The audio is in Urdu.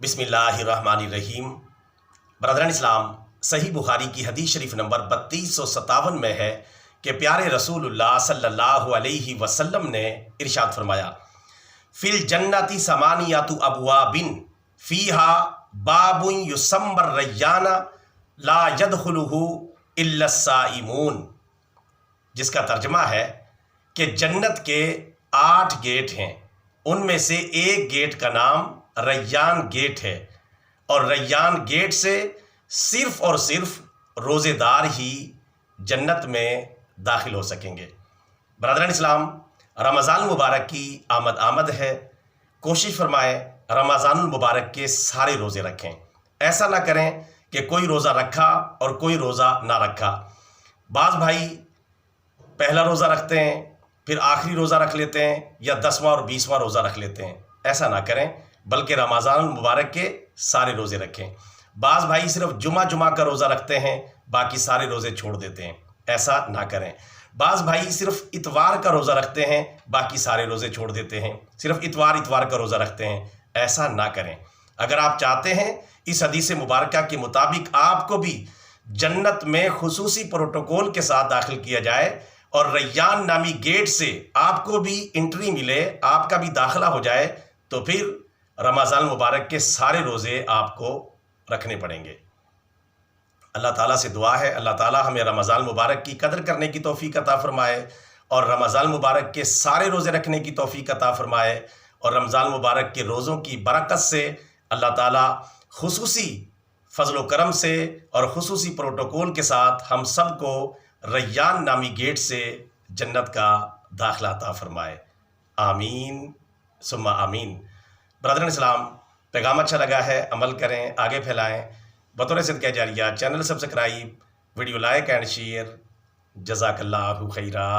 بسم اللہ الرحمن الرحیم۔ برادران اسلام، صحیح بخاری کی حدیث شریف نمبر 3257 میں ہے کہ پیارے رسول اللہ صلی اللہ علیہ وسلم نے ارشاد فرمایا، فی الجنت ثمانیۃ ابواب فیہا باب یسمى الریان لا یدخلہ الا الصائمون، جس کا ترجمہ ہے کہ جنت کے 8 گیٹ ہیں، ان میں سے ایک گیٹ کا نام ریان گیٹ ہے، اور ریان گیٹ سے صرف اور صرف روزے دار ہی جنت میں داخل ہو سکیں گے۔ برادران اسلام، رمضان المبارک کی آمد ہے، کوشش فرمائیں رمضان المبارک کے سارے روزے رکھیں۔ ایسا نہ کریں کہ کوئی روزہ رکھا اور کوئی روزہ نہ رکھا۔ بعض بھائی پہلا روزہ رکھتے ہیں، پھر آخری روزہ رکھ لیتے ہیں، یا 10واں اور 20واں روزہ رکھ لیتے ہیں۔ ایسا نہ کریں، بلکہ رمضان المبارک کے سارے روزے رکھیں۔ بعض بھائی صرف جمعہ کا روزہ رکھتے ہیں، باقی سارے روزے چھوڑ دیتے ہیں۔ ایسا نہ کریں۔ بعض بھائی صرف اتوار کا روزہ رکھتے ہیں، باقی سارے روزے چھوڑ دیتے ہیں، صرف اتوار کا روزہ رکھتے ہیں۔ ایسا نہ کریں۔ اگر آپ چاہتے ہیں اس حدیث مبارکہ کے مطابق آپ کو بھی جنت میں خصوصی پروٹوکول کے ساتھ داخل کیا جائے اور ریان نامی گیٹ سے آپ کو بھی انٹری ملے، آپ کا بھی داخلہ ہو جائے، تو پھر رمضان المبارک کے سارے روزے آپ کو رکھنے پڑیں گے۔ اللہ تعالیٰ سے دعا ہے اللہ تعالیٰ ہمیں رمضان المبارک کی قدر کرنے کی توفیق عطا فرمائے، اور رمضان المبارک کے سارے روزے رکھنے کی توفیق عطا فرمائے، اور رمضان المبارک کے روزوں کی برکت سے اللہ تعالیٰ خصوصی فضل و کرم سے اور خصوصی پروٹوکول کے ساتھ ہم سب کو ریان نامی گیٹ سے جنت کا داخلہ عطا فرمائے۔ آمین ثم آمین۔ برادران اسلام، پیغام اچھا لگا ہے، عمل کریں، آگے پھیلائیں۔ بطور صدقہ جاریہ channel subscribe, video like and share. جزاک اللہ خیرا۔